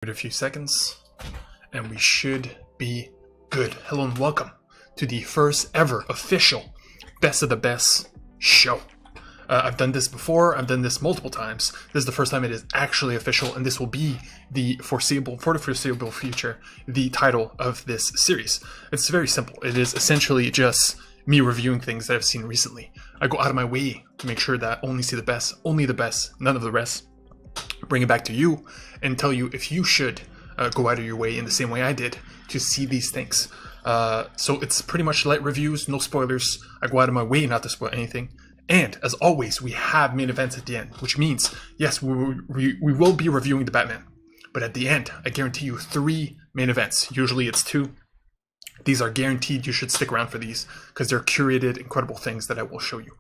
Give it a few seconds and we should be good. Hello and welcome to the first ever official Best of the Best show. I've done this before, I've done this multiple times. This is the first time it is actually official, and this will be the foreseeable future, the title of this series. It's very simple. It is essentially just me reviewing things that I've seen recently. I go out of my way to make sure that I only see the best, only the best, none of the rest. Bring it back to you and tell you if you should go out of your way in the same way I did to see these things. So it's pretty much light reviews, no spoilers. I go out of my way not to spoil anything. And as always, we have main events at the end, which means, yes, we will be reviewing the Batman. But at the end, I guarantee you 3 main events. Usually it's 2. These are guaranteed. You should stick around for these because they're curated, incredible things that I will show you.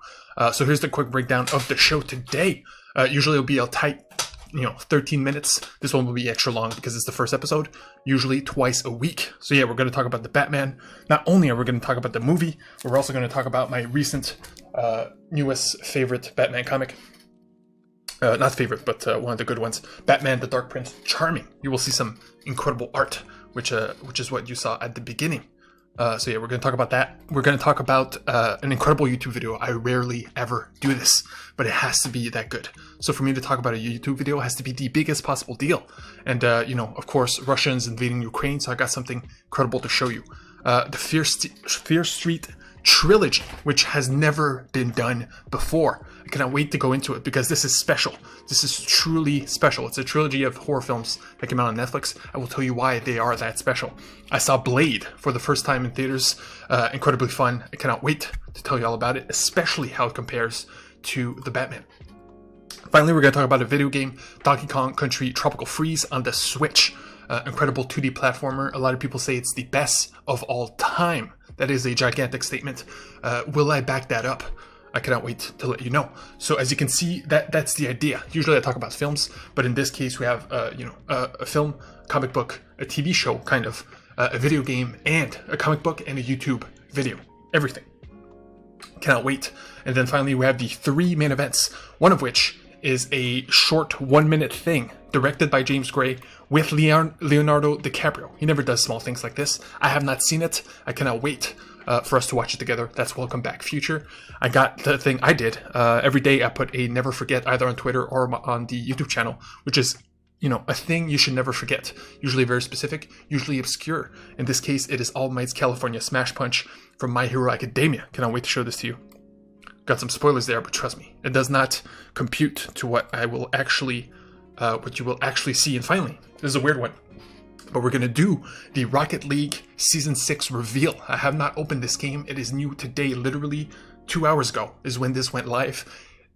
So here's the quick breakdown of the show today. Usually it'll be a tight, 13 minutes. This one will be extra long because it's the first episode, usually twice a week. So yeah, we're going to talk about the Batman. Not only are we going to talk about the movie, we're also going to talk about my recent, newest favorite Batman comic. Not favorite, but one of the good ones. Batman, the Dark Prince, charming. You will see some incredible art, which is what you saw at the beginning. So yeah, we're going to talk about that. We're going to talk about an incredible YouTube video. I rarely ever do this, but it has to be that good. So for me to talk about a YouTube video, it has to be the biggest possible deal. And, of course, Russians invading Ukraine, so I got something incredible to show you. The Fear Street trilogy, which has never been done before. I cannot wait to go into it because this is special. This is truly special. It's a trilogy of horror films that came out on Netflix. I will tell you why they are that special. I saw Blade for the first time in theaters. Incredibly fun. I cannot wait to tell you all about it, especially how it compares to the Batman. Finally, we're going to talk about a video game, Donkey Kong Country Tropical Freeze on the Switch. Incredible 2D platformer. A lot of people say it's the best of all time. That is a gigantic statement. Will I back that up? I cannot wait to let you know. So as you can see, that's the idea. Usually I talk about films, but in this case we have a film, comic book, a TV show, kind of, a video game, and a comic book and a YouTube video. Everything. Cannot wait. And then finally we have the 3 main events, one of which is a short 1-minute thing directed by James Gray with Leonardo Dicaprio. He never does small things like this. I have not seen it. I cannot wait for us to watch it together. That's Welcome Back Future. I got the thing I did. Every day I put a never forget either on Twitter or on the YouTube channel, which is, a thing you should never forget. Usually very specific, usually obscure. In this case, it is All Might's California Smash Punch from My Hero Academia. Cannot wait to show this to you. Got some spoilers there, but trust me, it does not compute to what you will actually see. And finally, this is a weird one, but we're going to do the Rocket League Season 6 reveal. I have not opened this game. It is new today, literally 2 hours ago is when this went live.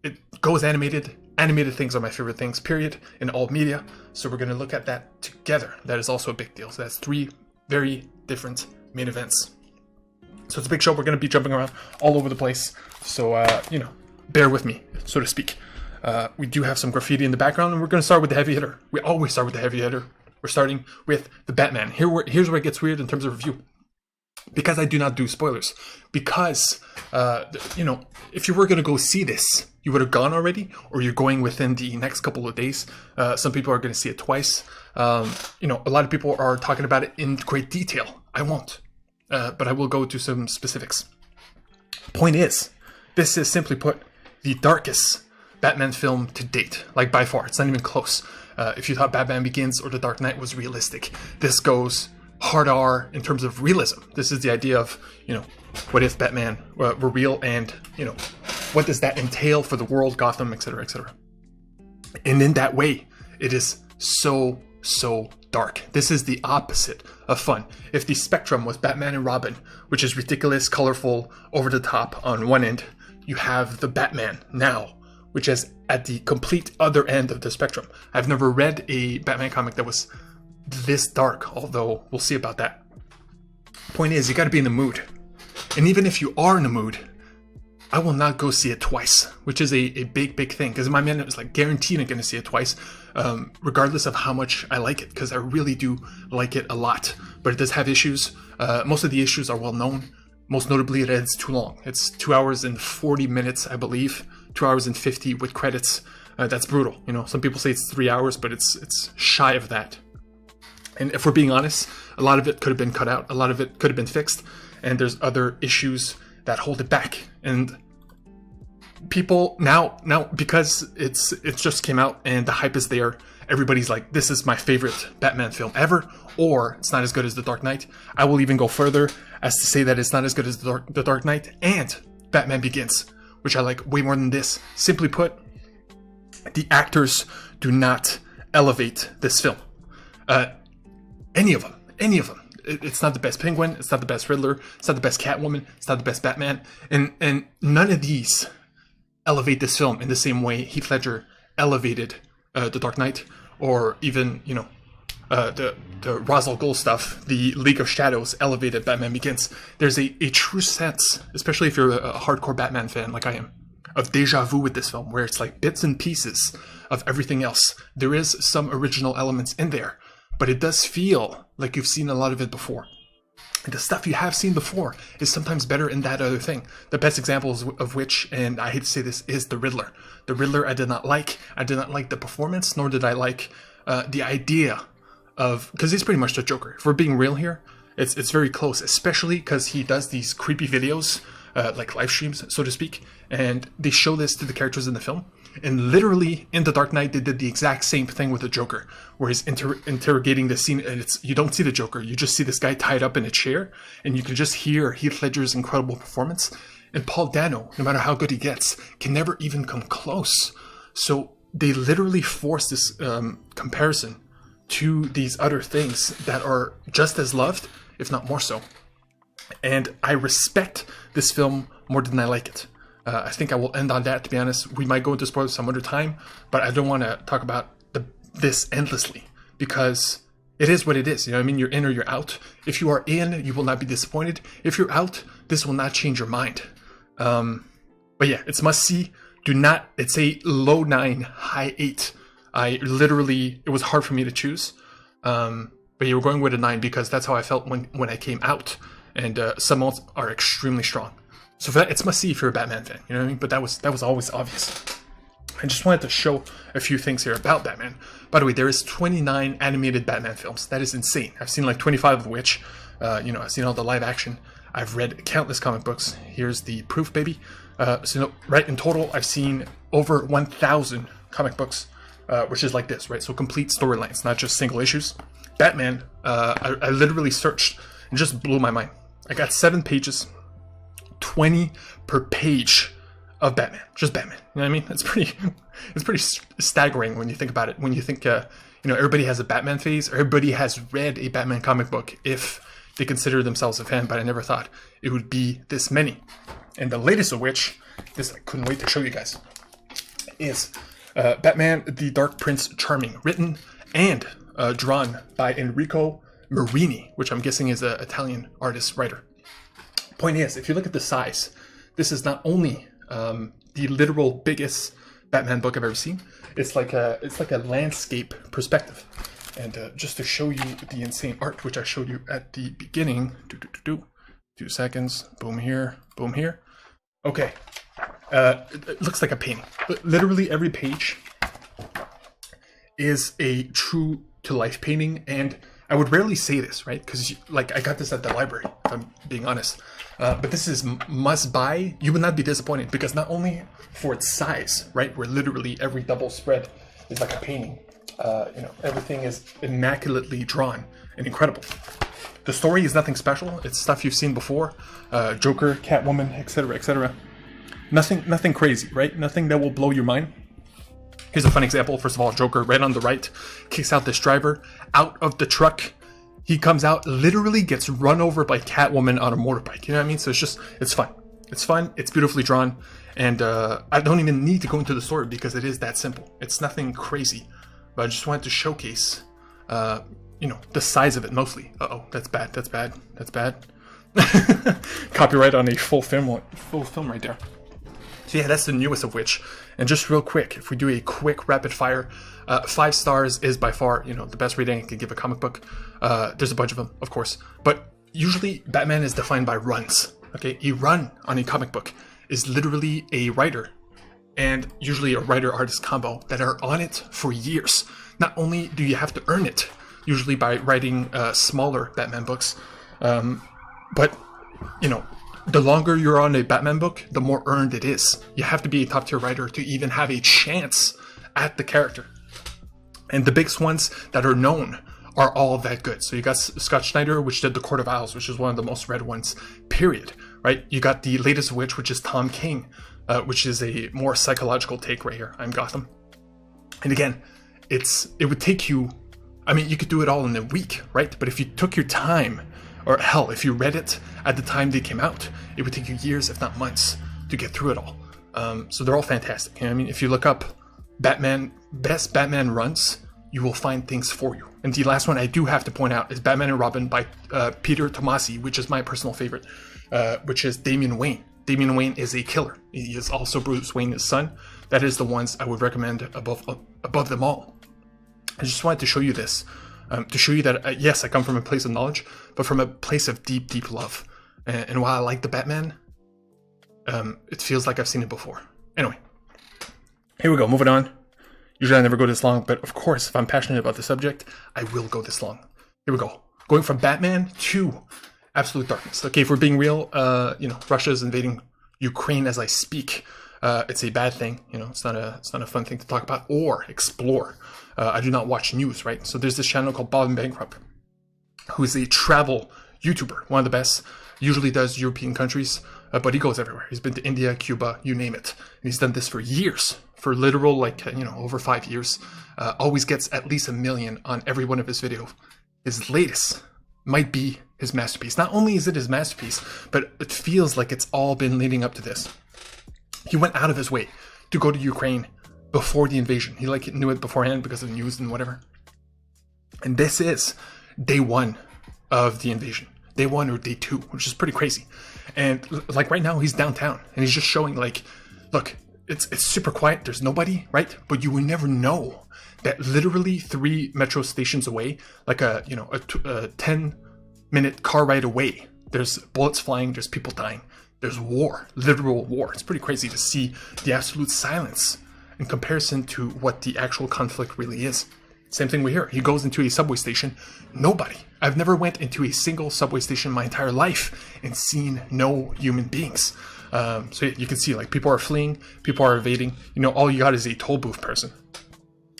It goes animated. Animated things are my favorite things, period, in all media. So we're going to look at that together. That is also a big deal. So that's 3 very different main events. So it's a big show. We're going to be jumping around all over the place. So, bear with me, so to speak. We do have some graffiti in the background, and we're going to start with the heavy hitter. We always start with the heavy hitter. We're starting with the Batman. Here's where it gets weird in terms of review. Because I do not do spoilers. Because, if you were going to go see this, you would have gone already, or you're going within the next couple of days. Some people are going to see it twice. A lot of people are talking about it in great detail. I won't. But I will go to some specifics. Point is, this is simply put the darkest Batman film to date. Like by far, it's not even close. If you thought Batman Begins or The Dark Knight was realistic, this goes hard R in terms of realism. This is the idea of, what if Batman were real, and, what does that entail for the world, Gotham, etc., etc. And in that way, it is so dark. This is the opposite of fun. If the spectrum was Batman and Robin, which is ridiculous, colorful, over the top on one end, you have the Batman now, which is at the complete other end of the spectrum. I've never read a Batman comic that was this dark, although we'll see about that. Point is, you gotta be in the mood. And even if you are in the mood, I will not go see it twice, which is a big thing. Because in my mind, it was like guaranteed I'm going to see it twice, regardless of how much I like it, because I really do like it a lot. But it does have issues. Most of the issues are well known. Most notably, it ends too long. It's 2 hours and 40 minutes, I believe. 2 hours and 50 with credits. That's brutal. Some people say it's 3 hours, but it's shy of that. And if we're being honest, a lot of it could have been cut out, a lot of it could have been fixed, and there's other issues that hold it back. And people now because it's just came out and the hype is there, everybody's like, this is my favorite Batman film ever, or it's not as good as The Dark Knight. I will even go further as to say that it's not as good as The Dark Knight and Batman Begins, which I like way more than this. Simply put, the actors do not elevate this film. Any of them. It's not the best Penguin, it's not the best Riddler, it's not the best Catwoman, it's not the best Batman, and none of these elevate this film in the same way Heath Ledger elevated The Dark Knight, or even, the Ra's al Ghul stuff, the League of Shadows elevated Batman Begins. There's a true sense, especially if you're a hardcore Batman fan like I am, of deja vu with this film, where it's like bits and pieces of everything else. There is some original elements in there, but it does feel like you've seen a lot of it before. And the stuff you have seen before is sometimes better in that other thing. The best examples of which, and I hate to say this, is the Riddler. The Riddler I did not like. I did not like the performance, nor did I like the idea of, because he's pretty much the Joker. If we're being real here, it's very close, especially because he does these creepy videos, like live streams, so to speak, and they show this to the characters in the film. And literally in The Dark Knight, they did the exact same thing with the Joker, where he's interrogating the scene, and you don't see the Joker, you just see this guy tied up in a chair, and you can just hear Heath Ledger's incredible performance. And Paul Dano, no matter how good he gets, can never even come close. So they literally force this comparison to these other things that are just as loved, if not more so. And I respect this film more than I like it. I think I will end on that, to be honest. We might go into spoilers some other time, but I don't want to talk about this endlessly, because it is what it is. You know what I mean? You're in or you're out. If you are in, you will not be disappointed. If you're out, this will not change your mind. But yeah, it's must see. It's a low 9, high 8. It was hard for me to choose. But you were going with a 9 because that's how I felt when I came out. And some mods are extremely strong. So for that, it's must see if you're a Batman fan, you know what I mean? But that was always obvious. I just wanted to show a few things here about Batman. By the way, there is 29 animated Batman films. That is insane. I've seen like 25 of which, I've seen all the live action. I've read countless comic books. Here's the proof, baby. Right, in total, I've seen over 1,000 comic books, which is like this, right? So complete storylines, not just single issues. Batman, I literally searched and just blew my mind. I got 7 pages. 20 per page of Batman, just Batman. You know what I mean? It's pretty staggering when you think about it. When you think, everybody has a Batman phase. Everybody has read a Batman comic book if they consider themselves a fan. But I never thought it would be this many. And the latest of which, this I couldn't wait to show you guys, is Batman: The Dark Prince Charming, written and drawn by Enrico Marini, which I'm guessing is an Italian artist writer. Point is, if you look at the size, this is not only the literal biggest Batman book I've ever seen. It's like a landscape perspective. And just to show you the insane art, which I showed you at the beginning, 2 seconds, boom here, boom here. Okay, it looks like a painting. Literally every page is a true to life painting, and I would rarely say this, right? Because I got this at the library, if I'm being honest. But this is must buy. You would not be disappointed, because not only for its size, right, where literally every double spread is like a painting. Everything is immaculately drawn and incredible. The story is nothing special. It's stuff you've seen before. Joker, Catwoman, etc., etc. Nothing crazy, right? Nothing that will blow your mind. Here's a fun example. First of all, Joker, right on the right, kicks out this driver out of the truck. He comes out, literally gets run over by Catwoman on a motorbike. You know what I mean? So it's fun. It's fun. It's beautifully drawn. And I don't even need to go into the story because it is that simple. It's nothing crazy. But I just wanted to showcase, the size of it mostly. Uh-oh, that's bad. That's bad. Copyright on a full film right there. So yeah, that's the newest of which. And just real quick, if we do a quick rapid fire, 5 stars is by far, the best rating I can give a comic book. There's a bunch of them, of course. But usually Batman is defined by runs. Okay, a run on a comic book is literally a writer, and usually a writer-artist combo that are on it for years. Not only do you have to earn it, usually by writing smaller Batman books. But, you know, the longer you're on a Batman book, the more earned it is. You have to be a top tier writer to even have a chance at the character. And the biggest ones that are known are all that good. So you got Scott Snyder, which did The Court of Owls, which is one of the most read ones, period. Right? You got the latest of which is Tom King, which is a more psychological take right here. I'm Gotham. And again, it would take you, I mean, you could do it all in a week, right? But if you took your time, or hell, if you read it at the time they came out, it would take you years, if not months, to get through it all. So they're all fantastic. You know what I mean? If you look up best Batman runs, you will find things for you. And the last one I do have to point out is Batman and Robin by Peter Tomasi, which is my personal favorite, which is Damian Wayne. Damian Wayne is a killer. He is also Bruce Wayne's son. That is the ones I would recommend above them all. I just wanted to show you this, to show you that, yes, I come from a place of knowledge, but from a place of deep, deep love. And while I like the Batman, it feels like I've seen it before. Anyway, here we go, moving on. Usually I never go this long, but of course, if I'm passionate about the subject, I will go this long. Here we go. Going from Batman to absolute darkness. Okay, if we're being real, you know, Russia's invading Ukraine as I speak. It's a bad thing, you know. It's not a fun thing to talk about or explore. I do not watch news, right? So there's this channel called Bob and Bankrupt, who is a travel YouTuber, one of the best. Usually does European countries, but he goes everywhere. He's been to India, Cuba, you name it, and he's done this for years, for literal, like, you know, over 5 years. Always gets at least 1 million on every one of his videos. His latest might be his masterpiece. Not only is it his masterpiece, but it feels like it's all been leading up to this. He went out of his way to go to Ukraine before the invasion. He like knew it beforehand because of the news and whatever. And this is day 1 of the invasion. Day 1 or day 2, which is pretty crazy. And like right now he's downtown and he's just showing like, look, it's super quiet. There's nobody, right? But you will never know that literally 3 metro stations away, like a 10-minute car ride away, there's bullets flying, there's people dying. There's war, literal war. It's pretty crazy to see the absolute silence in comparison to what the actual conflict really is. Same thing we hear. He goes into a subway station. Nobody. I've never went into a single subway station my entire life and seen no human beings. So yeah, you can see like people are fleeing, people are evading. You know, all you got is a toll booth person.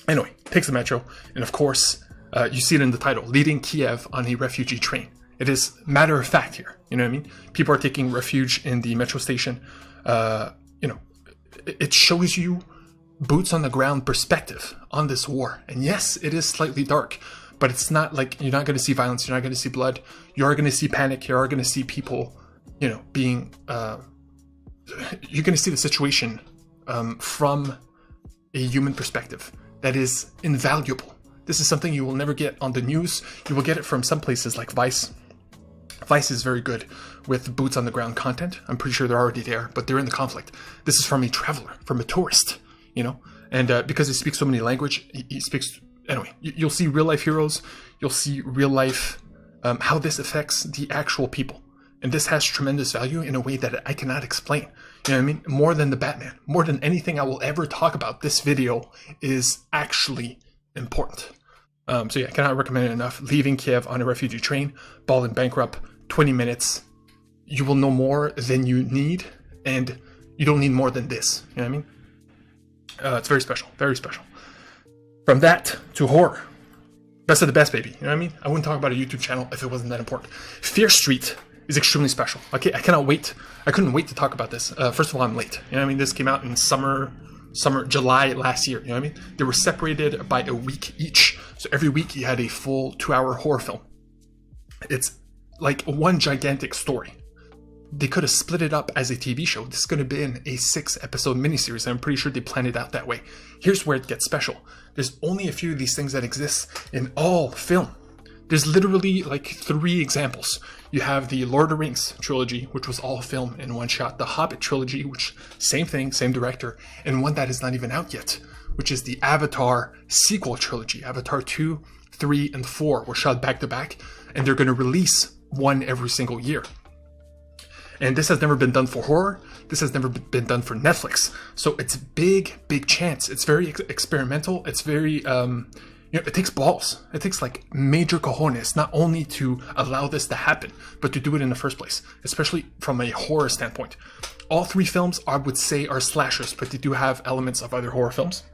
Anyway, takes the metro. And of course, you see it in the title, leading Kiev on a refugee train. It is matter of fact here. You know what I mean? People are taking refuge in the metro station. You know, it shows you boots on the ground perspective on this war. And yes, it is slightly dark, but it's not like you're not going to see violence. You're not going to see blood. You are going to see panic. You are going to see people, you know, being, you're going to see the situation from a human perspective. That is invaluable. This is something you will never get on the news. You will get it from some places like Vice. Vice is very good with boots on the ground content. I'm pretty sure they're already there, but they're in the conflict. This is from a traveler, from a tourist, you know? And because he speaks so many languages, he speaks, anyway, you'll see real life heroes. You'll see real life, how this affects the actual people. And this has tremendous value in a way that I cannot explain. You know what I mean? More than the Batman, more than anything I will ever talk about, this video is actually important. So yeah, I cannot recommend it enough. Leaving Kiev on a refugee train, Ball and Bankrupt, 20 minutes. You will know more than you need, and you don't need more than this. You know what I mean? It's very special, very special. From that to horror. Best of the best, baby. You know what I mean? I wouldn't talk about a YouTube channel if it wasn't that important. Fear Street is extremely special. Okay, I cannot wait. I couldn't wait to talk about this. First of all, I'm late. You know what I mean? This came out in July last year. You know what I mean? They were separated by a week each. So every week you had a full 2-hour horror film. It's like one gigantic story. They could have split it up as a TV show. This could have been a 6-episode miniseries. I'm pretty sure they planned it out that way. Here's where it gets special. There's only a few of these things that exist in all film. There's literally like 3 examples. You have the Lord of the Rings trilogy, which was all film in one shot. The Hobbit trilogy, which same thing, same director, and one that is not even out yet, which is the Avatar sequel trilogy. Avatar 2, 3, and 4 were shot back to back, and they're going to release one every single year. And this has never been done for horror. This has never been done for Netflix. So it's big chance. It's very experimental. It's very, it takes balls. It takes like major cojones, not only to allow this to happen, but to do it in the first place, especially from a horror standpoint. All three films, I would say, are slashers, but they do have elements of other horror films.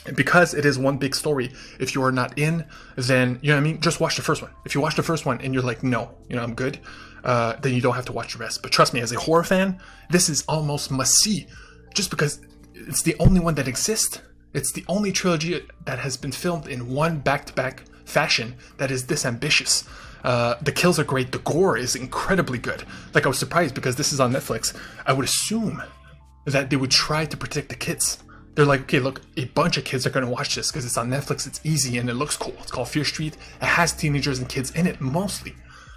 And because it is one big story, if you are not in, then, just watch the first one. If you watch the first one and you're like, no, I'm good, then you don't have to watch the rest. But trust me, as a horror fan, this is almost must-see, just because it's the only one that exists. It's the only trilogy that has been filmed in one back-to-back fashion that is this ambitious. The kills are great. The gore is incredibly good. Like, I was surprised because this is on Netflix. I would assume that they would try to protect the kids. They're like, okay, look, a bunch of kids are going to watch this because it's on Netflix. It's easy and it looks cool. It's called Fear Street. It has teenagers and kids in it mostly.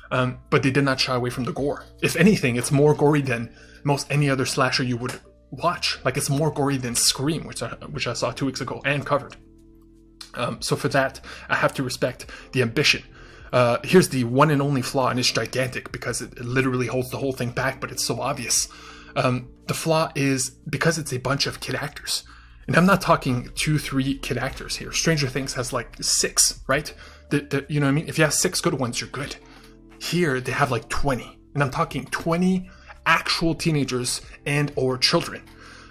But they did not shy away from the gore. If anything, it's more gory than most any other slasher you would watch. Like, it's more gory than Scream, which I saw 2 weeks ago and covered. So for that, I have to respect the ambition. Here's the one and only flaw, and it's gigantic because it literally holds the whole thing back, but it's so obvious. The flaw is because it's a bunch of kid actors. And I'm not talking 2-3 kid actors here. Stranger Things has like 6, right? You know what I mean? If you have 6 good ones, you're good. Here, they have like 20. And I'm talking 20 actual teenagers and or children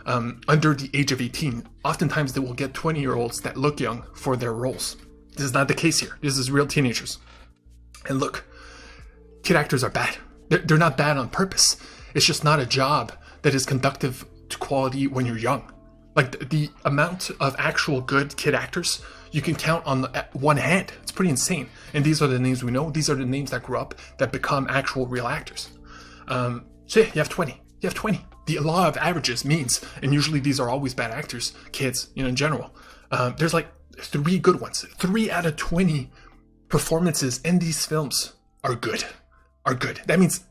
under the age of 18. Oftentimes, they will get 20-year-olds that look young for their roles. This is not the case here. This is real teenagers. And look, kid actors are bad. They're not bad on purpose. It's just not a job that is conducive to quality when you're young. Like, the amount of actual good kid actors, you can count on one hand. It's pretty insane. And these are the names we know. These are the names that grew up that become actual real actors. So yeah, you have 20. You have 20. The law of averages means, and usually these are always bad actors, kids, in general. There's like 3 good ones. 3 out of 20 performances in these films are good. That means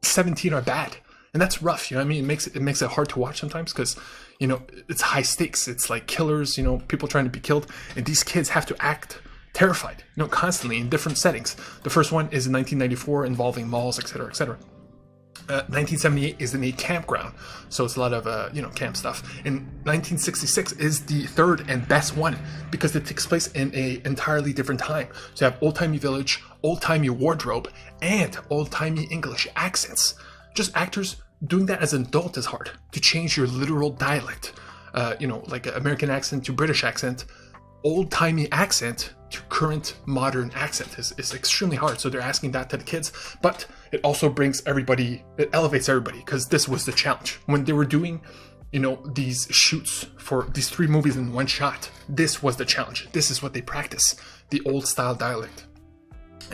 17 are bad. And that's rough, It makes it hard to watch sometimes because, it's high stakes. It's like killers, people trying to be killed. And these kids have to act terrified, constantly in different settings. The first one is in 1994 involving malls, etc., etc. 1978 is in a campground, so it's a lot of camp stuff. And 1966 is the third and best one because it takes place in a entirely different time. So you have old-timey village, old-timey wardrobe, and old-timey English accents. Just actors doing that as an adult is hard. To change your literal dialect, like American accent to British accent, old-timey accent to current modern accent is extremely hard. So they're asking that to the kids, but it also brings everybody, it elevates everybody because this was the challenge. When they were doing, these shoots for these 3 movies in one shot, this was the challenge. This is what they practice, the old style dialect.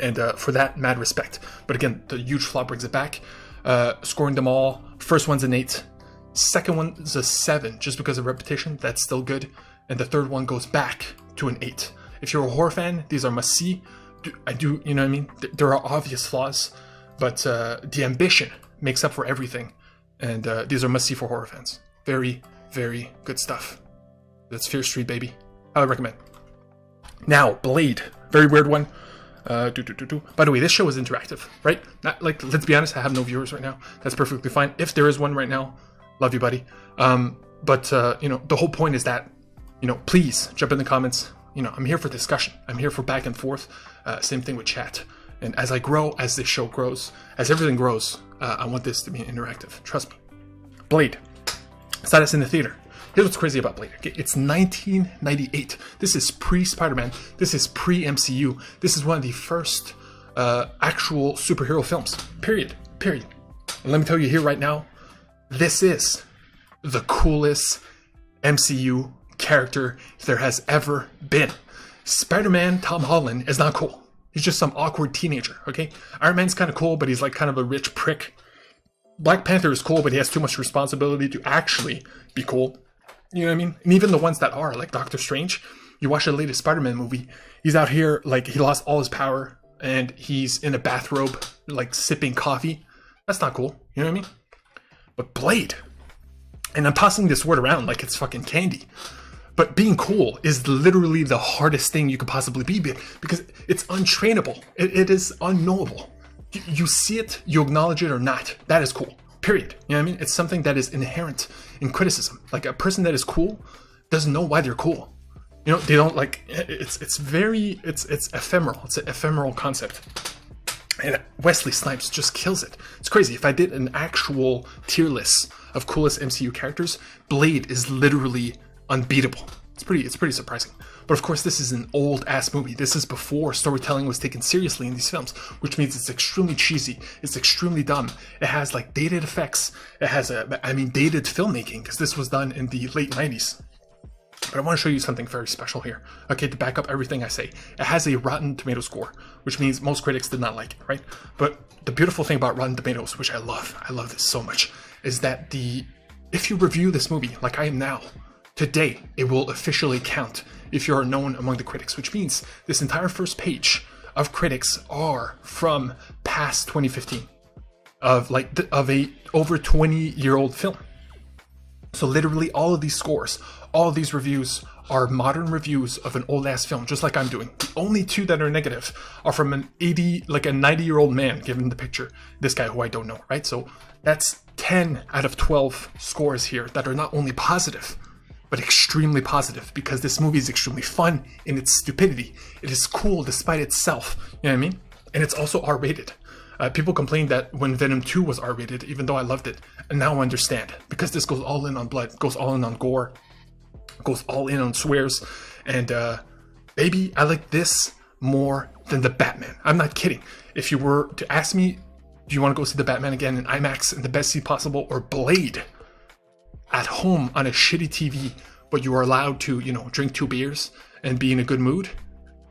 And for that, mad respect. But again, the huge flaw brings it back. Scoring them all. First one's an 8. Second one's a 7, just because of repetition. That's still good. And the third one goes back to an 8. If you're a horror fan, these are must-see. There are obvious flaws, but the ambition makes up for everything. And these are must-see for horror fans. Very, very good stuff. That's Fear Street, baby. I recommend. Now, Blade. Very weird one. By the way, this show is interactive, right? Not, let's be honest, I have no viewers right now. That's perfectly fine. If there is one right now, love you, buddy. But the whole point is that, please jump in the comments. I'm here for discussion. I'm here for back and forth. Same thing with chat. And as I grow, as this show grows, as everything grows, I want this to be interactive. Trust me. Blade. Saw this in the theater. Here's what's crazy about Blade. Okay, it's 1998. This is pre-Spider-Man. This is pre-MCU. This is one of the first actual superhero films. Period. And let me tell you here right now, this is the coolest MCU character there has ever been. Spider-Man Tom Holland is not cool. He's just some awkward teenager, okay? Iron Man's kind of cool, but he's like kind of a rich prick. Black Panther is cool, but he has too much responsibility to actually be cool. You know what I mean? And even the ones that are, like Doctor Strange, you watch the latest Spider-Man movie, he's out here, like, he lost all his power, and he's in a bathrobe, like, sipping coffee. That's not cool. You know what I mean? But Blade, and I'm tossing this word around like it's fucking candy, but being cool is literally the hardest thing you could possibly be, because it's untrainable. It is unknowable. You see it, you acknowledge it or not. That is cool. Period. You know what I mean? It's something that is inherent in criticism. Like, a person that is cool doesn't know why they're cool. You know, they don't like, it's ephemeral. It's an ephemeral concept. And Wesley Snipes just kills it. It's crazy. If I did an actual tier list of coolest MCU characters, Blade is literally unbeatable. It's pretty surprising. But of course, this is an old ass movie. This is before storytelling was taken seriously in these films, which means it's extremely cheesy. It's extremely dumb. It has like dated effects. It has dated filmmaking, because this was done in the late 90s. But I want to show you something very special here. Okay, to back up everything I say. It has a Rotten Tomato score, which means most critics did not like it, right? But the beautiful thing about Rotten Tomatoes, which I love this so much, is that if you review this movie like I am now, today, it will officially count if you are known among the critics, which means this entire first page of critics are from past 2015, of a over 20-year-old film. So literally all of these scores, all of these reviews are modern reviews of an old ass film, just like I'm doing. The only two that are negative are from a 90-year-old man given the picture. This guy who I don't know, right? So that's 10 out of 12 scores here that are not only positive, but extremely positive, because this movie is extremely fun in its stupidity. It is cool despite itself, you know what I mean? And it's also R-rated. People complained that when Venom 2 was R-rated, even though I loved it, and now I understand, because this goes all in on blood, goes all in on gore, goes all in on swears, and baby, I like this more than the Batman. I'm not kidding. If you were to ask me, do you want to go see the Batman again in IMAX in the best seat possible, or Blade at home on a shitty TV, but you are allowed to, drink 2 beers and be in a good mood,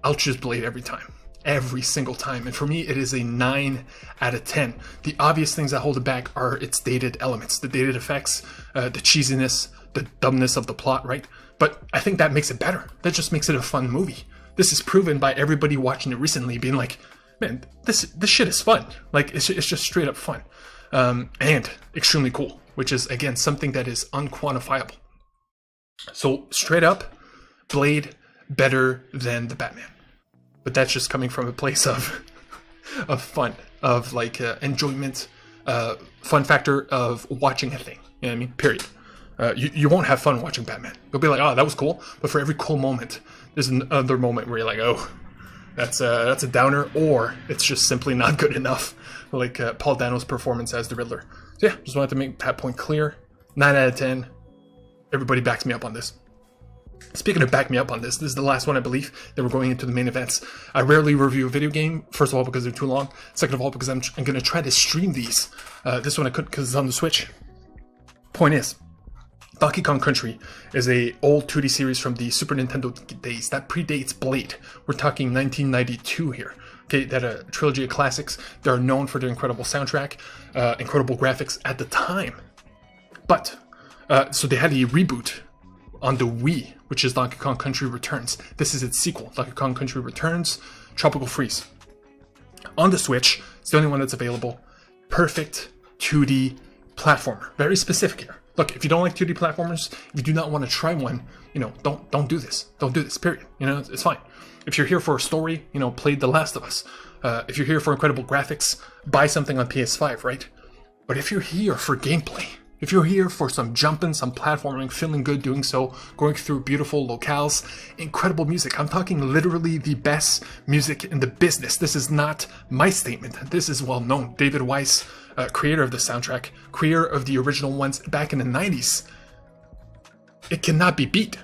I'll choose Blade every time. Every single time. And for me, it is a 9 out of 10. The obvious things that hold it back are its dated elements, the dated effects, the cheesiness, the dumbness of the plot, right? But I think that makes it better. That just makes it a fun movie. This is proven by everybody watching it recently being like, man, this shit is fun. Like, it's just straight up fun. And extremely cool, which is, again, something that is unquantifiable. So, straight up, Blade better than the Batman. But that's just coming from a place of fun, of enjoyment, fun factor of watching a thing. You know what I mean? Period. You won't have fun watching Batman. You'll be like, oh, that was cool. But for every cool moment, there's another moment where you're like, oh, that's a downer, or it's just simply not good enough. Like Paul Dano's performance as the Riddler. So yeah, just wanted to make that point clear. 9 out of 10. Everybody backs me up on this. Speaking of back me up on this is the last one, I believe, that we're going into the main events. I rarely review a video game, first of all, because they're too long. Second of all, because I'm going to try to stream these. This one I couldn't because it's on the Switch. Point is, Donkey Kong Country is a old 2D series from the Super Nintendo days that predates Blade. We're talking 1992 here. Okay, that a trilogy of classics. They're known for their incredible soundtrack, incredible graphics at the time. But, so they had a reboot on the Wii, which is Donkey Kong Country Returns. This is its sequel, Donkey Kong Country Returns, Tropical Freeze. On the Switch, it's the only one that's available. Perfect 2D platformer. Very specific here. Look, if you don't like 2D platformers, if you do not want to try one, don't do this. Don't do this, period. It's fine. If you're here for a story, play The Last of Us. If you're here for incredible graphics, buy something on PS5, right? But if you're here for gameplay, if you're here for some jumping, some platforming, feeling good doing so, going through beautiful locales, incredible music. I'm talking literally the best music in the business. This is not my statement. This is well known. David Weiss, creator of the soundtrack, creator of the original ones back in the 90s. It cannot be beat.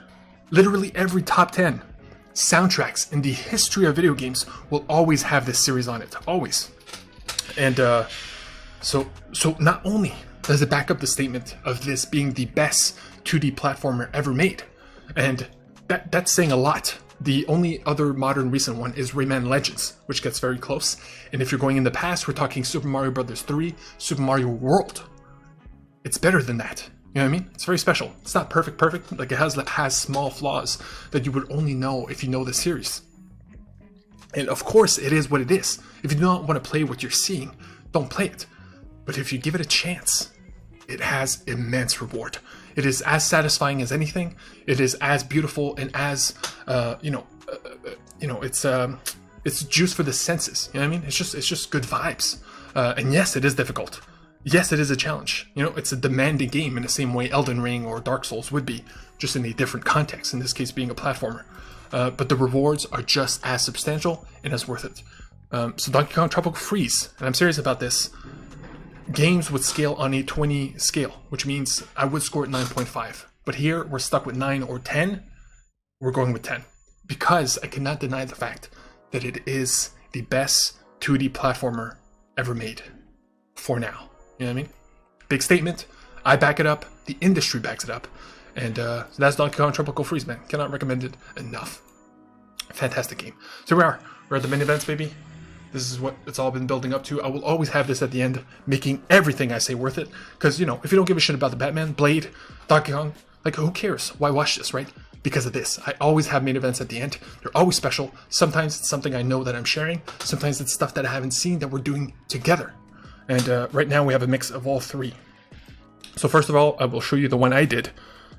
Literally every top 10 soundtracks in the history of video games will always have this series on it. Always. And so not only does it back up the statement of this being the best 2D platformer ever made, and that's saying a lot. The only other modern recent one is Rayman Legends, which gets very close. And if you're going in the past, we're talking Super Mario Bros. 3, Super Mario World. It's better than that. You know what I mean? It's very special. It's not perfect. Like, it has small flaws that you would only know if you know the series. And of course, it is what it is. If you do not want to play what you're seeing, don't play it. But if you give it a chance, it has immense reward. It is as satisfying as anything. It is as beautiful and as it's juice for the senses. You know what I mean? It's just good vibes. And yes, it is difficult. yes, it is a challenge. You know, it's a demanding game in the same way Elden Ring or Dark Souls would be, just in a different context, in this case being a platformer. But the rewards are just as substantial and as worth it. So Donkey Kong Tropical Freeze, and I'm serious about this, games would scale on a 20 scale, which means I would score at 9.5. But here, we're stuck with 9 or 10. We're going with 10. Because I cannot deny the fact that it is the best 2D platformer ever made. For now. You know what I mean? Big statement. I back it up. The industry backs it up. And so that's Donkey Kong Tropical Freeze, man. Cannot recommend it enough. Fantastic game. So we are. We're at the main events, baby. This is what it's all been building up to. I will always have this at the end, making everything I say worth it. Because, you know, if you don't give a shit about the Batman, Blade, Donkey Kong, like, who cares? Why watch this, right? Because of this. I always have main events at the end. They're always special. Sometimes it's something I know that I'm sharing. Sometimes it's stuff that I haven't seen that we're doing together. And right now we have a mix of all three. So first of all, I will show you the one I did.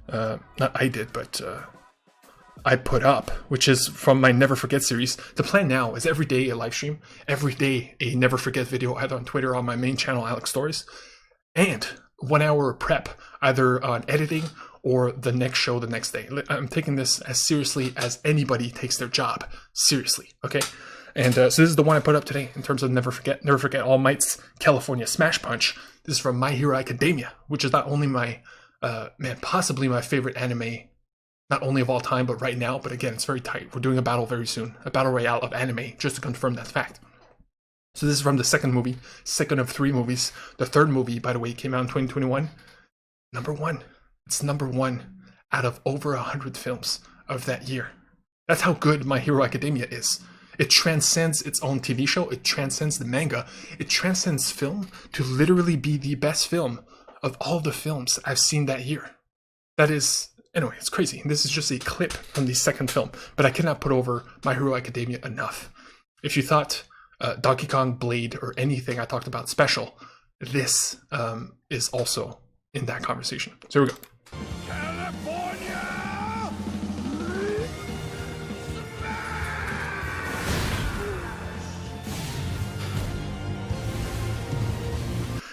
Not I did, but I put up, which is from my Never Forget series. The plan now is every day a live stream, every day a Never Forget video, either on Twitter or on my main channel, Alex Stories, and 1 hour of prep, either on editing or the next show the next day. I'm taking this as seriously as anybody takes their job. Seriously, okay? And so this is the one I put up today in terms of Never Forget All Might's California Smash Punch. This is from My Hero Academia, which is not only my, possibly my favorite anime, not only of all time, but right now. But again, it's very tight. We're doing a battle very soon, a battle royale of anime, just to confirm that fact. So this is from the second movie, second of 3 movies. The third movie, by the way, came out in 2021. Number 1. It's number 1 out of over 100 films of that year. That's how good My Hero Academia is. It transcends its own TV show. It transcends the manga. It transcends film to literally be the best film of all the films I've seen that year. That is, anyway, it's crazy. This is just a clip from the second film, but I cannot put over My Hero Academia enough. If you thought Donkey Kong, Blade, or anything I talked about special, this is also in that conversation. So here we go.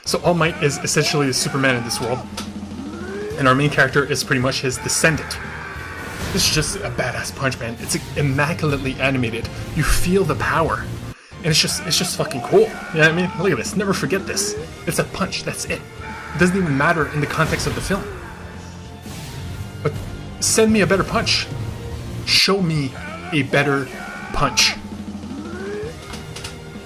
So All Might is essentially the Superman in this world, and our main character is pretty much his descendant. This is just a badass punch, man. It's immaculately animated. You feel the power, and it's just fucking cool. You know what I mean? Look at this. Never forget this. It's a punch. That's it. It doesn't even matter in the context of the film. But send me a better punch. Show me a better punch.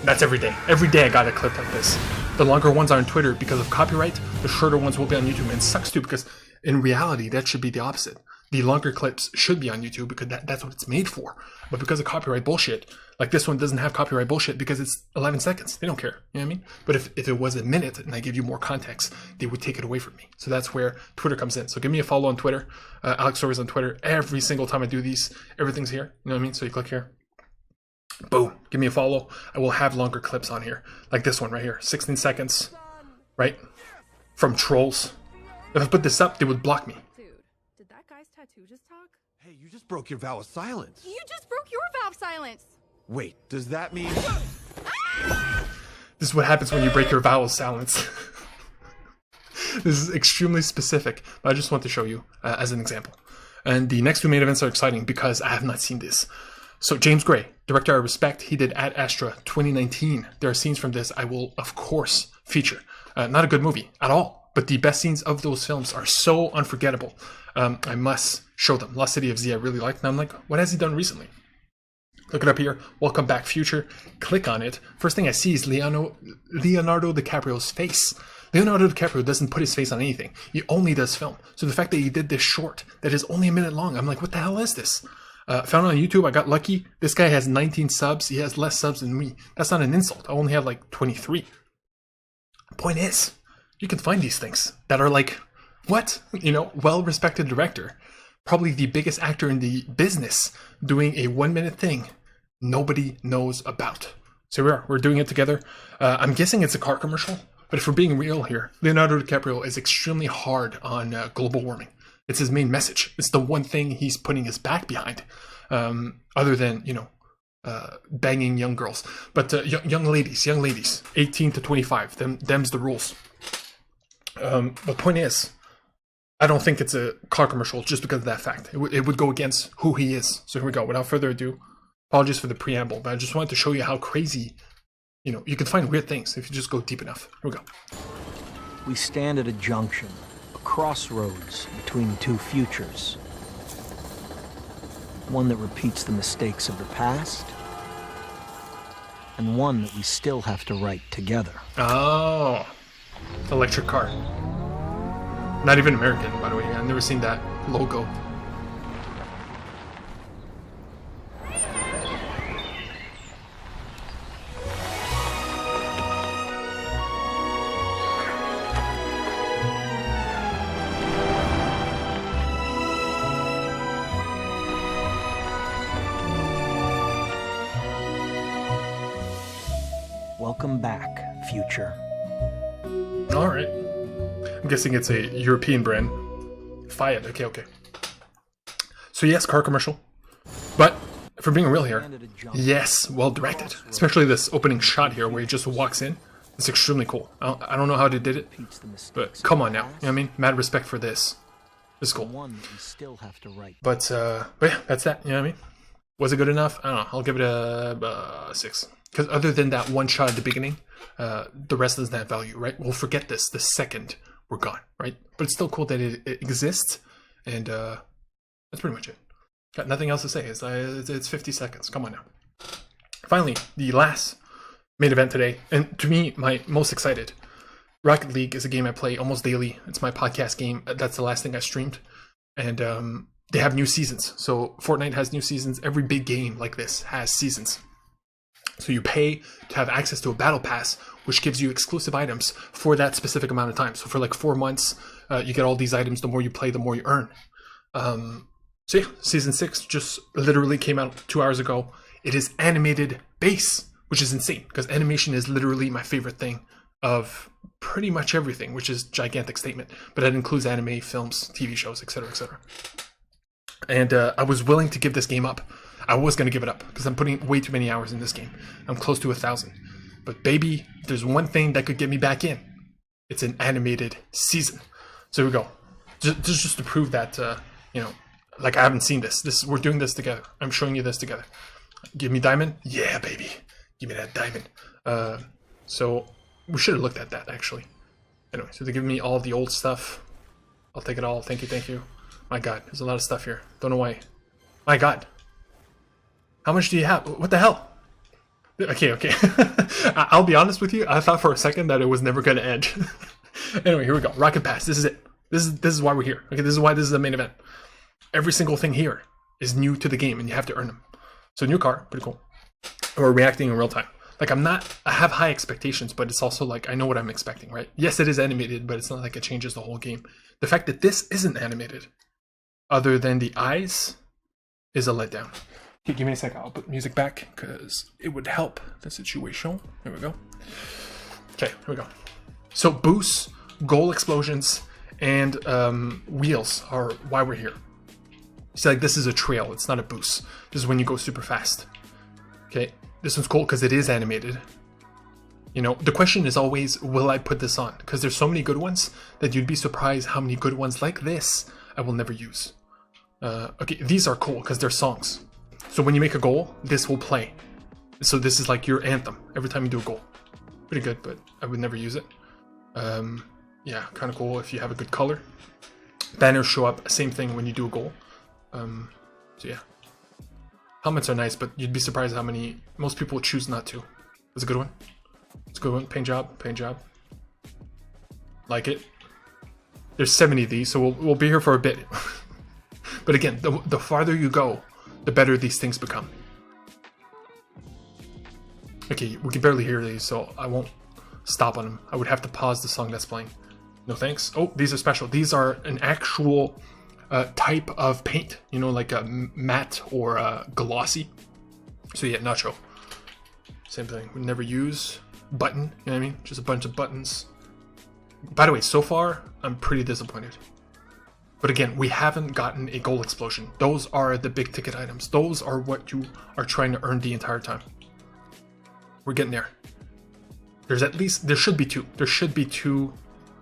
That's every day. Every day I got a clip like this. The longer ones are on Twitter because of copyright. The shorter ones will be on YouTube. And it sucks too, because in reality, that should be the opposite. The longer clips should be on YouTube because that's what it's made for. But because of copyright bullshit, like this one doesn't have copyright bullshit because it's 11 seconds. They don't care. You know what I mean? But if it was a minute and I give you more context, they would take it away from me. So that's where Twitter comes in. So give me a follow on Twitter. Alex Stories on Twitter. Every single time I do these, everything's here. You know what I mean? So you click here. Boom. Give me a follow. I will have longer clips on here. Like this one right here. 16 seconds. Right? From trolls. If I put this up, they would block me. Dude, did that guy's tattoo just talk? Hey, you just broke your vow of silence. You just broke your vow of silence. Wait, does that mean... This is what happens when you break your vow of silence. This is extremely specific, but I just want to show you as an example. And the next 2 main events are exciting because I have not seen this. So James Gray, director I respect, he did Ad Astra 2019. There are scenes from this I will, of course, feature. Not a good movie at all, but the best scenes of those films are so unforgettable. I must show them. Lost City of Z I really liked, and I'm like, what has he done recently? Look it up here. Welcome Back Future. Click on it. First thing I see is Leonardo DiCaprio's face. Leonardo DiCaprio doesn't put his face on anything. He only does film. So the fact that he did this short that is only a minute long, I'm like, what the hell is this? Found it on YouTube. I got lucky. This guy has 19 subs. He has less subs than me. That's not an insult. I only have like 23. Point is, you can find these things that are like, what? You know, well-respected director. Probably the biggest actor in the business doing a 1-minute thing nobody knows about. So we're doing it together. I'm guessing it's a car commercial, but if we're being real here, Leonardo DiCaprio is extremely hard on global warming. It's his main message. It's the one thing he's putting his back behind, other than, you know, banging young girls. But young ladies, 18 to 25, them's the rules. The point is, I don't think it's a car commercial just because of that fact. It would go against who he is. So here we go. Without further ado, apologies for the preamble, but I just wanted to show you how crazy, you can find weird things if you just go deep enough. Here we go. We stand at a junction, a crossroads between two futures. One that repeats the mistakes of the past, and one that we still have to write together. Oh, electric car. Not even American, by the way. I've never seen that logo. Welcome back, future. All right. I'm guessing it's a European brand. Fiat. Okay. So yes, car commercial. But if we're being real here, yes, well directed. Especially this opening shot here where he just walks in. It's extremely cool. I don't know how they did it, but come on now. You know what I mean? Mad respect for this. This is cool. But yeah, that's that. You know what I mean? Was it good enough? I don't know. I'll give it a 6. Because other than that one shot at the beginning, the rest doesn't have value, right? We'll forget this the second we're gone, right? But it's still cool that it exists, and that's pretty much it. Got nothing else to say. It's 50 seconds. Come on now. Finally, the last main event today, and to me, my most excited. Rocket League is a game I play almost daily. It's my podcast game. That's the last thing I streamed, and they have new seasons. So Fortnite has new seasons. Every big game like this has seasons. So you pay to have access to a battle pass, which gives you exclusive items for that specific amount of time. So for like 4 months, you get all these items. The more you play, the more you earn. So yeah, season 6 just literally came out 2 hours ago. It is animated base, which is insane because animation is literally my favorite thing of pretty much everything, which is a gigantic statement. But that includes anime, films, TV shows, etc., etc. And I was willing to give this game up. I was going to give it up because I'm putting way too many hours in this game. I'm close to 1,000. But baby, there's one thing that could get me back in. It's an animated season. So here we go. Just to prove that, like I haven't seen this. We're doing this together. I'm showing you this together. Give me diamond? Yeah, baby. Give me that diamond. So we should have looked at that, actually. Anyway, so they give me all the old stuff. I'll take it all. Thank you. My God, there's a lot of stuff here. Don't know why. My God. How much do you have? What the hell? Okay. I'll be honest with you. I thought for a second that it was never going to end. Anyway, here we go. Rocket Pass. This is it. This is why we're here. Okay, this is why this is the main event. Every single thing here is new to the game, and you have to earn them. So new car, pretty cool. We're reacting in real time. Like I have high expectations, but it's also like I know what I'm expecting, right? Yes, it is animated, but it's not like it changes the whole game. The fact that this isn't animated, other than the eyes, is a letdown. Okay, give me a sec. I'll put music back because it would help the situation. There we go. Okay, here we go. So boosts, goal explosions, and wheels are why we're here. See, like this is a trail. It's not a boost. This is when you go super fast. Okay, this one's cool because it is animated. The question is always, will I put this on? Because there's so many good ones that you'd be surprised how many good ones like this I will never use. Okay, these are cool because they're songs. So when you make a goal, this will play. So this is like your anthem every time you do a goal. Pretty good, but I would never use it. Yeah, kind of cool if you have a good color. Banners show up, same thing when you do a goal. So yeah. Helmets are nice, but you'd be surprised how many most people choose not to. That's a good one. It's a good one. Paint job. Like it. There's 70 of these, so we'll be here for a bit. But again, the farther you go, the better these things become. Okay, we can barely hear these, so I won't stop on them. I would have to pause the song that's playing. No thanks. Oh, these are special. These are an actual type of paint, like a matte or a glossy. So yeah, nacho. Same thing. We never use button, you know what I mean? Just a bunch of buttons. By the way, so far, I'm pretty disappointed. But again, we haven't gotten a goal explosion. Those are the big ticket items. Those are what you are trying to earn the entire time. We're getting there. There should be two. There should be 2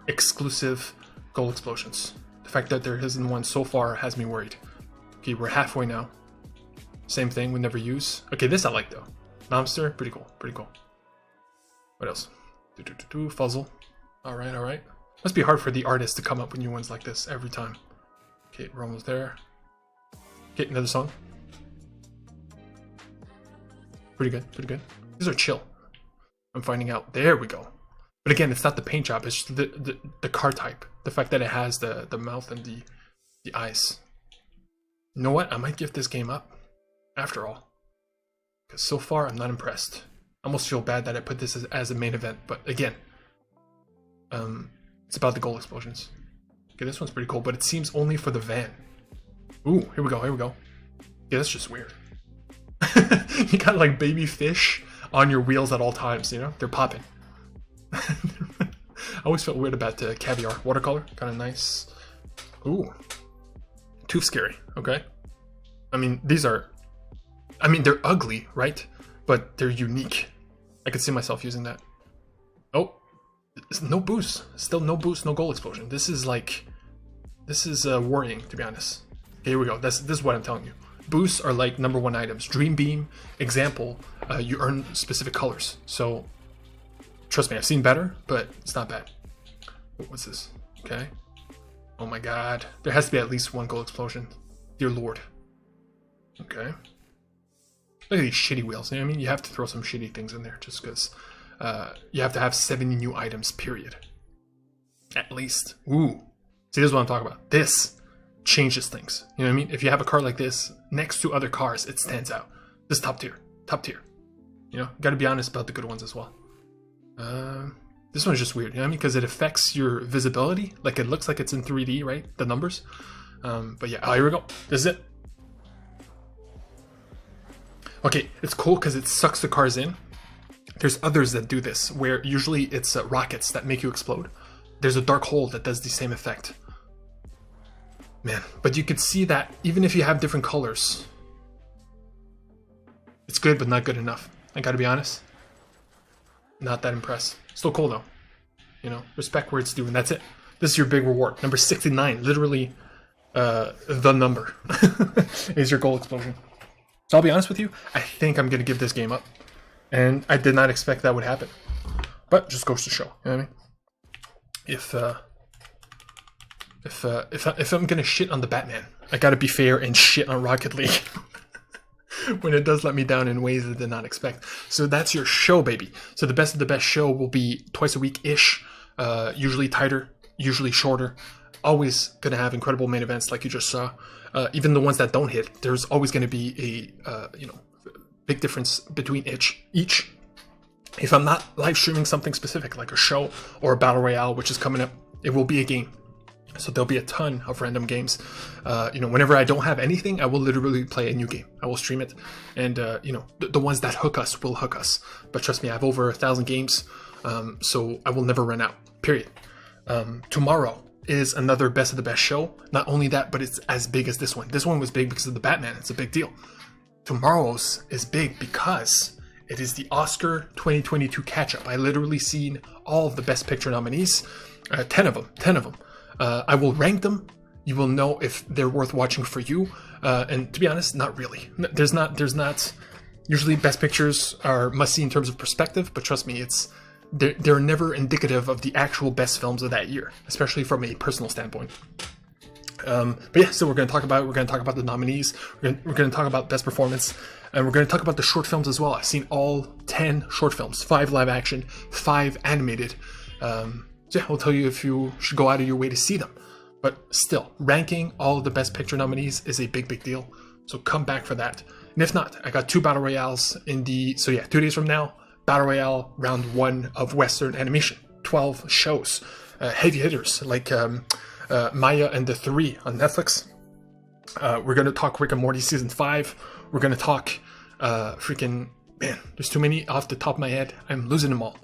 exclusive gold explosions. The fact that there isn't one so far has me worried. Okay, we're halfway now. Same thing, we never use. Okay, this I like though. Monster, pretty cool, pretty cool. What else? Fuzzle. Alright, alright. Must be hard for the artist to come up with new ones like this every time. Okay, we're almost there. Okay, another song. Pretty good, pretty good. These are chill. I'm finding out. There we go. But again, it's not the paint job, it's the car type. The fact that it has the mouth and the eyes. You know what? I might give this game up, after all. Because so far, I'm not impressed. I almost feel bad that I put this as a main event, but again, it's about the gold explosions. Okay, this one's pretty cool, but it seems only for the van. Ooh, here we go, here we go. Yeah, that's just weird. You got like baby fish on your wheels at all times, you know? They're popping. I always felt weird about the caviar. Watercolor, kind of nice. Ooh. Too scary, okay? I mean, they're ugly, right? But they're unique. I could see myself using that. Oh, no boost. Still no boost, no goal explosion. This is worrying, to be honest. Okay, here we go. This is what I'm telling you. Boosts are like #1 items. Dream Beam, example, you earn specific colors. So, trust me, I've seen better, but it's not bad. What's this? Okay. Oh my god. There has to be at least one goal explosion. Dear Lord. Okay. Look at these shitty wheels. You know what I mean? You have to throw some shitty things in there just because you have to have 70 new items, period. At least. Ooh. See, this is what I'm talking about. This changes things. You know what I mean? If you have a car like this next to other cars, it stands out. This is top tier. Top tier. You know, gotta be honest about the good ones as well. This one's just weird, you know what I mean? Because it affects your visibility. Like, it looks like it's in 3D, right? The numbers. But yeah, here we go. This is it. Okay, it's cool because it sucks the cars in. There's others that do this, where usually it's rockets that make you explode. There's a dark hole that does the same effect. Man, but you could see that even if you have different colors, it's good, but not good enough. I gotta be honest. Not that impressed. Still cool though. You know, respect where it's due, and that's it. This is your big reward. Number 69, literally the number is your goal explosion. So I'll be honest with you, I think I'm gonna give this game up. And I did not expect that would happen. But just goes to show, you know what I mean? If I'm gonna shit on the Batman, I gotta be fair and shit on Rocket League. When it does let me down in ways I did not expect. So that's your show, baby. So the best of the best show will be twice a week-ish, usually tighter, usually shorter. Always gonna have incredible main events like you just saw. Even the ones that don't hit, there's always gonna be a big difference between each. If I'm not live streaming something specific like a show or a battle royale, which is coming up, it will be a game. So there'll be a ton of random games. Whenever I don't have anything, I will literally play a new game. I will stream it, and the ones that hook us will hook us. But trust me, I have over 1,000 games, so I will never run out. Period. Tomorrow is another best of the best show. Not only that, but it's as big as this one. This one was big because of the Batman. It's a big deal. Tomorrow's is big because it is the Oscar 2022 catch-up. I literally seen all of the Best Picture nominees, 10 of them. I will rank them. You will know if they're worth watching for you. And to be honest, not really. There's not. Usually, Best Pictures are must-see in terms of perspective, but trust me, they're never indicative of the actual best films of that year, especially from a personal standpoint. But yeah, so we're going to talk about the nominees. We're going to talk about best performance, and we're going to talk about the short films as well. I've seen all 10 short films, 5 live action, 5 animated. So yeah, we'll tell you if you should go out of your way to see them. But still, ranking all of the best picture nominees is a big deal. So come back for that. And if not, I got 2 battle royales so yeah, 2 days from now, battle royale round 1 of Western animation. 12 shows, heavy hitters like Maya and the 3 on Netflix. We're going to talk Rick and Morty season 5. We're going to talk man, there's too many off the top of my head. I'm losing them all.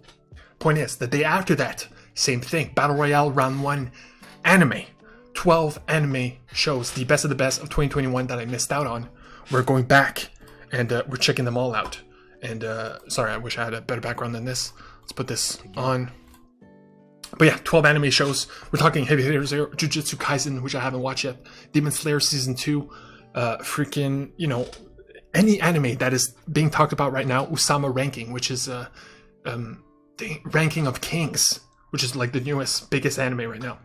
Point is, the day after that, same thing. Battle Royale round 1 anime. 12 anime shows, the best of the best of 2021 that I missed out on. We're going back and we're checking them all out. And sorry, I wish I had a better background than this. Let's put this on. But yeah, 12 anime shows. We're talking heavy hitters here. Jujutsu Kaisen, which I haven't watched yet. Demon Slayer Season 2. Freaking, you know, any anime that is being talked about right now. Usama Ranking, which is the Ranking of Kings, which is like the newest, biggest anime right now.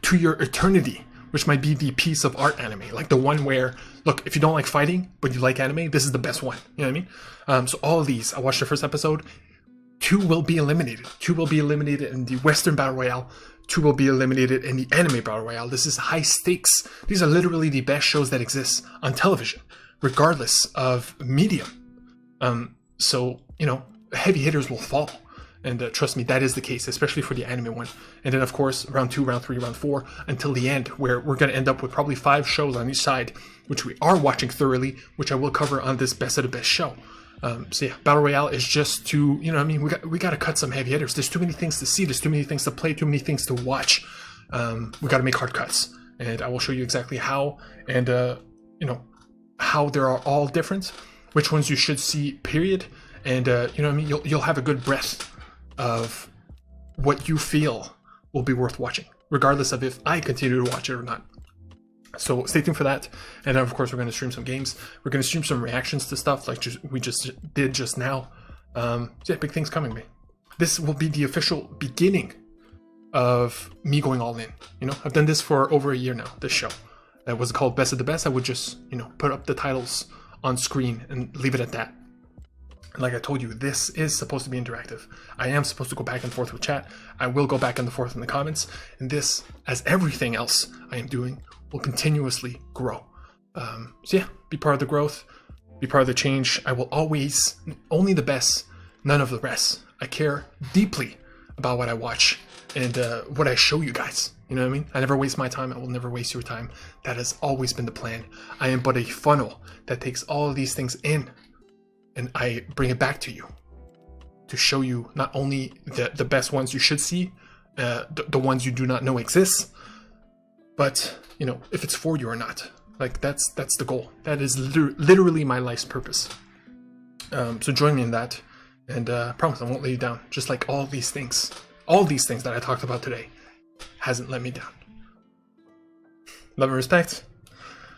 To Your Eternity, which might be the piece of art anime. Like the one where, look, if you don't like fighting, but you like anime, this is the best one. You know what I mean? So all of these, I watched the first episode. 2 will be eliminated. 2 will be eliminated in the Western Battle Royale. 2 will be eliminated in the anime Battle Royale. This is high stakes. These are literally the best shows that exist on television, regardless of medium. So, you know, heavy hitters will fall. And trust me, that is the case, especially for the anime one. And then, of course, round 2, round 3, round 4, until the end, where we're going to end up with probably 5 shows on each side, which we are watching thoroughly, which I will cover on this Best of the Best show. So yeah, Battle Royale is just to, you know what I mean, we got to cut some heavy hitters. There's too many things to see, there's too many things to play, too many things to watch. We got to make hard cuts. And I will show you exactly how, and, you know, how there are all different, which ones you should see, period. And, you know what I mean, you'll have a good breath of what you feel will be worth watching, regardless of if I continue to watch it or not. So stay tuned for that. And then, of course, we're going to stream some games. We're going to stream some reactions to stuff like we just did just now. So yeah, big things coming, man. This will be the official beginning of me going all in. You know, I've done this for over a year now, this show. That was called Best of the Best. I would just, you know, put up the titles on screen and leave it at that. Like I told you, this is supposed to be interactive. I am supposed to go back and forth with chat. I will go back and forth in the comments. And this, as everything else I am doing, will continuously grow. So yeah, be part of the growth, be part of the change. I will always, only the best, none of the rest. I care deeply about what I watch and what I show you guys. You know what I mean? I never waste my time. I will never waste your time. That has always been the plan. I am but a funnel that takes all of these things in and I bring it back to you to show you not only the best ones you should see, the ones you do not know exist, but, you know, if it's for you or not. Like, that's the goal. That is literally my life's purpose. So join me in that, and promise I won't let you down. Just like all these things that I talked about today hasn't let me down. Love and respect.